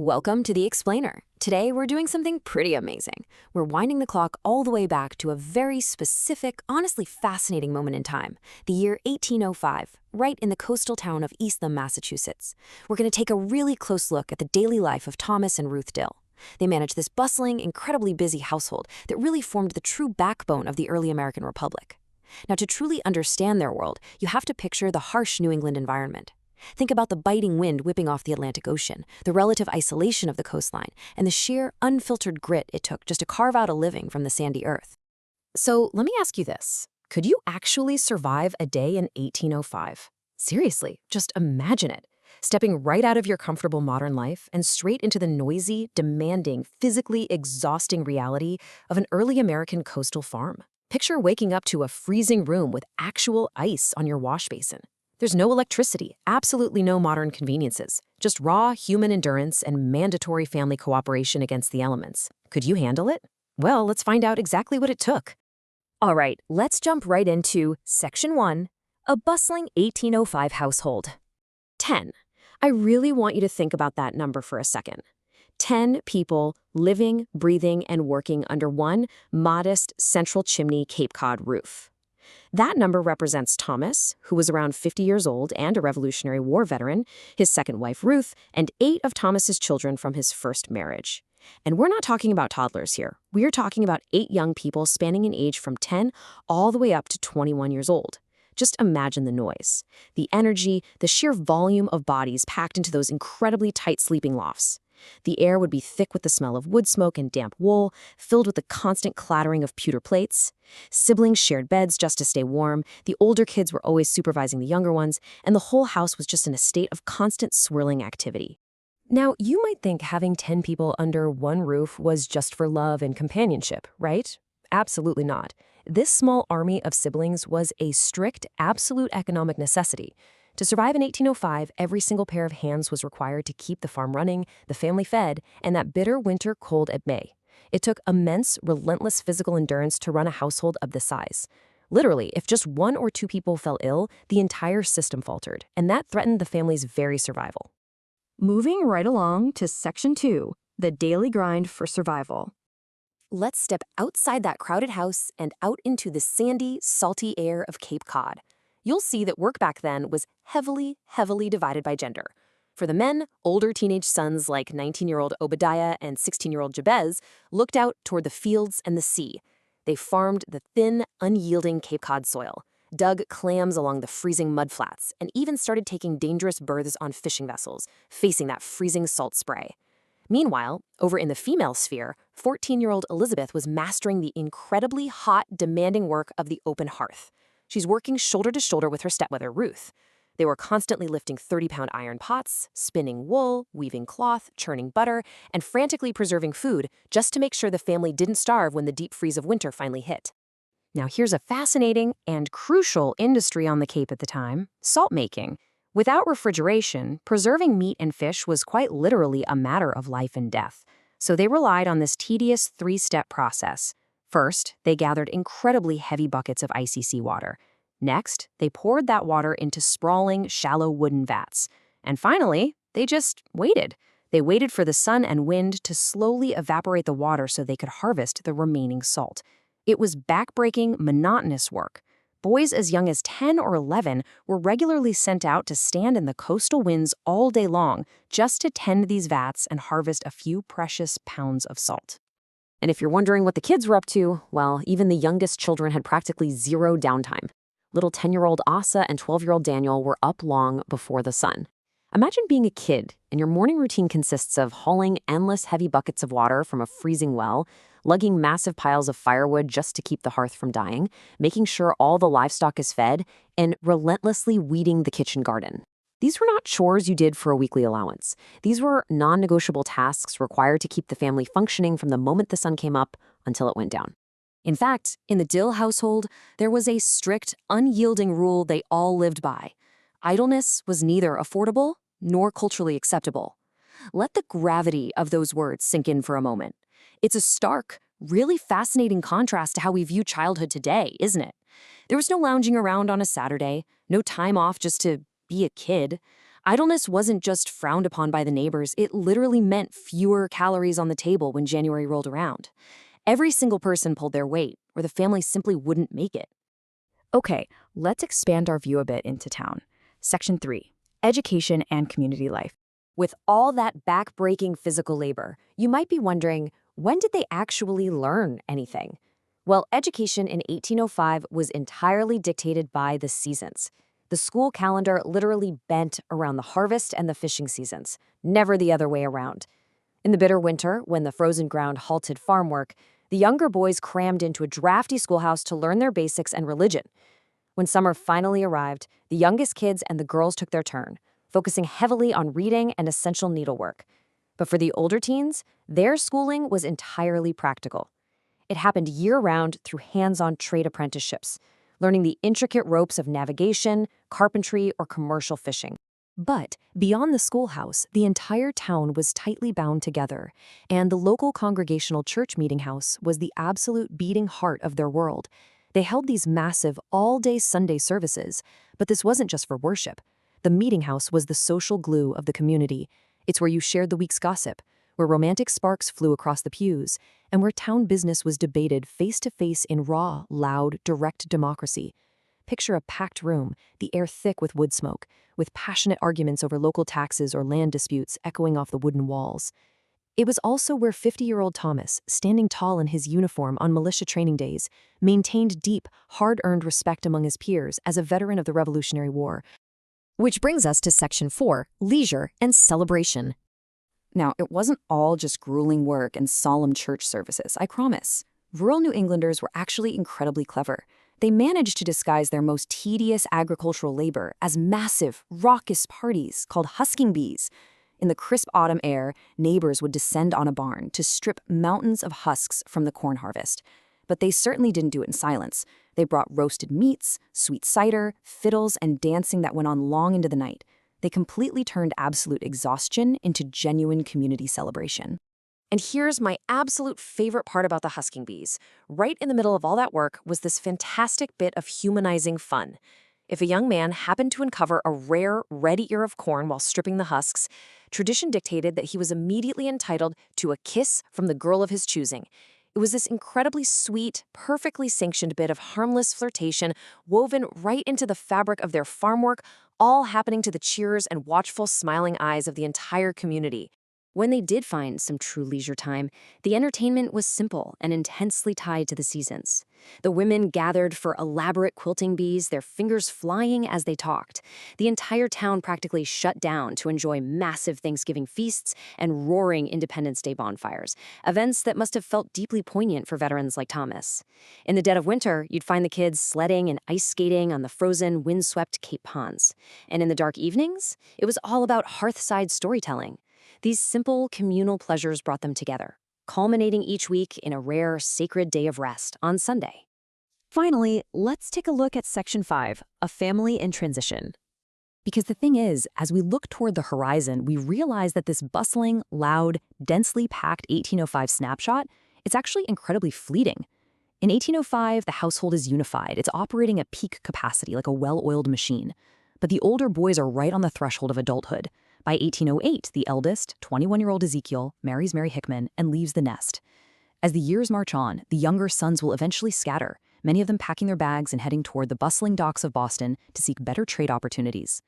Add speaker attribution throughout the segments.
Speaker 1: Welcome to The Explainer. Today, we're doing something pretty amazing. We're winding the clock all the way back to a very specific, honestly fascinating moment in time, the year 1805, right in the coastal town of Eastham, Massachusetts. We're going to take a really close look at the daily life of Thomas and Ruth Dill. They managed this bustling, incredibly busy household that really formed the true backbone of the early American Republic. Now, to truly understand their world, you have to picture the harsh New England environment. Think about the biting wind whipping off the Atlantic Ocean, the relative isolation of the coastline, and the sheer, unfiltered grit it took just to carve out a living from the sandy earth. So let me ask you this. Could you actually survive a day in 1805? Seriously, just imagine it. Stepping right out of your comfortable modern life and straight into the noisy, demanding, physically exhausting reality of an early American coastal farm. Picture waking up to a freezing room with actual ice on your wash basin. There's no electricity, absolutely no modern conveniences, just raw human endurance and mandatory family cooperation against the elements. Could you handle it? Well, let's find out exactly what it took. All right, let's jump right into Section 1, a bustling 1805 household. 10. I really want you to think about that number for a second. 10 people living, breathing, and working under one modest central chimney Cape Cod roof. That number represents Thomas, who was around 50 years old and a Revolutionary War veteran, his second wife Ruth, and 8 of Thomas's children from his first marriage. And we're not talking about toddlers here. We're talking about 8 young people spanning in age from 10 all the way up to 21 years old. Just imagine the noise, the energy, the sheer volume of bodies packed into those incredibly tight sleeping lofts. The air would be thick with the smell of wood smoke and damp wool, filled with the constant clattering of pewter plates. Siblings shared beds just to stay warm, the older kids were always supervising the younger ones, and the whole house was just in a state of constant swirling activity. Now, you might think having 10 people under one roof was just for love and companionship, right? Absolutely not. This small army of siblings was a strict, absolute economic necessity. To survive in 1805, every single pair of hands was required to keep the farm running, the family fed, and that bitter winter cold at bay. It took immense, relentless physical endurance to run a household of this size. Literally, if just 1 or 2 people fell ill, the entire system faltered, and that threatened the family's very survival. Moving right along to Section 2, the daily grind for survival. Let's step outside that crowded house and out into the sandy, salty air of Cape Cod. You'll see that work back then was heavily divided by gender. For the men, older teenage sons like 19-year-old Obadiah and 16-year-old Jabez looked out toward the fields and the sea. They farmed the thin, unyielding Cape Cod soil, dug clams along the freezing mudflats, and even started taking dangerous berths on fishing vessels, facing that freezing salt spray. Meanwhile, over in the female sphere, 14-year-old Elizabeth was mastering the incredibly hot, demanding work of the open hearth. She's working shoulder to shoulder with her stepmother, Ruth. They were constantly lifting 30-pound iron pots, spinning wool, weaving cloth, churning butter, and frantically preserving food just to make sure the family didn't starve when the deep freeze of winter finally hit. Now here's a fascinating and crucial industry on the Cape at the time, salt making. Without refrigeration, preserving meat and fish was quite literally a matter of life and death. So they relied on this tedious 3-step process. First, they gathered incredibly heavy buckets of icy seawater. Next, they poured that water into sprawling, shallow wooden vats. And finally, they just waited. They waited for the sun and wind to slowly evaporate the water so they could harvest the remaining salt. It was backbreaking, monotonous work. Boys as young as 10 or 11 were regularly sent out to stand in the coastal winds all day long just to tend these vats and harvest a few precious pounds of salt. And if you're wondering what the kids were up to, well, even the youngest children had practically zero downtime. Little 10-year-old Asa and 12-year-old Daniel were up long before the sun. Imagine being a kid, and your morning routine consists of hauling endless heavy buckets of water from a freezing well, lugging massive piles of firewood just to keep the hearth from dying, making sure all the livestock is fed, and relentlessly weeding the kitchen garden. These were not chores you did for a weekly allowance. These were non-negotiable tasks required to keep the family functioning from the moment the sun came up until it went down. In fact, in the Dill household, there was a strict, unyielding rule they all lived by. Idleness was neither affordable nor culturally acceptable. Let the gravity of those words sink in for a moment. It's a stark, really fascinating contrast to how we view childhood today, isn't it? There was no lounging around on a Saturday, no time off just to be a kid. Idleness wasn't just frowned upon by the neighbors, it literally meant fewer calories on the table when January rolled around. Every single person pulled their weight, or the family simply wouldn't make it. Okay, let's expand our view a bit into town. Section 3, Education and Community Life. With all that back-breaking physical labor, you might be wondering, when did they actually learn anything? Well, education in 1805 was entirely dictated by the seasons. The school calendar literally bent around the harvest and the fishing seasons, never the other way around. In the bitter winter, when the frozen ground halted farm work, the younger boys crammed into a drafty schoolhouse to learn their basics and religion. When summer finally arrived, the youngest kids and the girls took their turn, focusing heavily on reading and essential needlework. But for the older teens, their schooling was entirely practical. It happened year-round through hands-on trade apprenticeships, learning the intricate ropes of navigation, carpentry, or commercial fishing. But beyond the schoolhouse, the entire town was tightly bound together, and the local congregational church meeting house was the absolute beating heart of their world. They held these massive, all-day Sunday services, but this wasn't just for worship. The meeting house was the social glue of the community. It's where you shared the week's gossip, where romantic sparks flew across the pews, and where town business was debated face-to-face in raw, loud, direct democracy. Picture a packed room, the air thick with wood smoke, with passionate arguments over local taxes or land disputes echoing off the wooden walls. It was also where 50-year-old Thomas, standing tall in his uniform on militia training days, maintained deep, hard-earned respect among his peers as a veteran of the Revolutionary War. Which brings us to Section 4, Leisure and Celebration. Now, it wasn't all just grueling work and solemn church services, I promise. Rural New Englanders were actually incredibly clever. They managed to disguise their most tedious agricultural labor as massive, raucous parties called husking bees. In the crisp autumn air, neighbors would descend on a barn to strip mountains of husks from the corn harvest. But they certainly didn't do it in silence. They brought roasted meats, sweet cider, fiddles, and dancing that went on long into the night. They completely turned absolute exhaustion into genuine community celebration. And here's my absolute favorite part about the husking bees. Right in the middle of all that work was this fantastic bit of humanizing fun. If a young man happened to uncover a rare red ear of corn while stripping the husks, tradition dictated that he was immediately entitled to a kiss from the girl of his choosing. It was this incredibly sweet, perfectly sanctioned bit of harmless flirtation woven right into the fabric of their farm work, all happening to the cheers and watchful, smiling eyes of the entire community. When they did find some true leisure time, the entertainment was simple and intensely tied to the seasons. The women gathered for elaborate quilting bees, their fingers flying as they talked. The entire town practically shut down to enjoy massive Thanksgiving feasts and roaring Independence Day bonfires, events that must have felt deeply poignant for veterans like Thomas. In the dead of winter, you'd find the kids sledding and ice skating on the frozen, windswept Cape Ponds. And in the dark evenings, it was all about hearthside storytelling. These simple, communal pleasures brought them together, culminating each week in a rare, sacred day of rest on Sunday. Finally, let's take a look at Section 5, A Family in Transition. Because the thing is, as we look toward the horizon, we realize that this bustling, loud, densely packed 1805 snapshot, it's actually incredibly fleeting. In 1805, the household is unified. It's operating at peak capacity like a well-oiled machine. But the older boys are right on the threshold of adulthood. By 1808, the eldest, 21-year-old Ezekiel, marries Mary Hickman and leaves the nest. As the years march on, the younger sons will eventually scatter, many of them packing their bags and heading toward the bustling docks of Boston to seek better trade opportunities.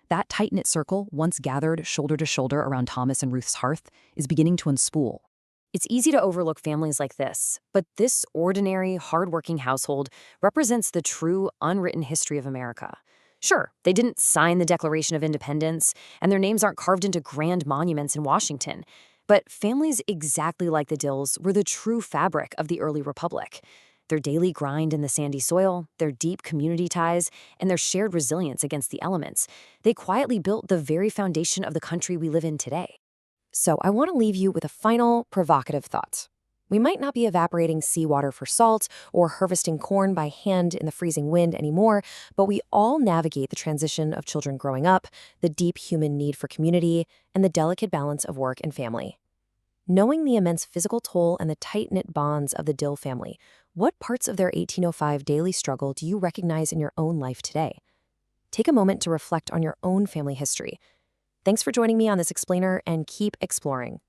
Speaker 1: That tight-knit circle, once gathered shoulder to shoulder around Thomas and Ruth's hearth, is beginning to unspool. It's easy to overlook families like this, but this ordinary, hard-working household represents the true, unwritten history of America. Sure, they didn't sign the Declaration of Independence, and their names aren't carved into grand monuments in Washington, but families exactly like the Dills were the true fabric of the early republic. Their daily grind in the sandy soil, their deep community ties, and their shared resilience against the elements, they quietly built the very foundation of the country we live in today. So I want to leave you with a final, provocative thought. We might not be evaporating seawater for salt or harvesting corn by hand in the freezing wind anymore, but we all navigate the transition of children growing up, the deep human need for community, and the delicate balance of work and family. Knowing the immense physical toll and the tight-knit bonds of the Dill family, what parts of their 1805 daily struggle do you recognize in your own life today? Take a moment to reflect on your own family history.
Speaker 2: Thanks for joining me on this explainer, and keep exploring.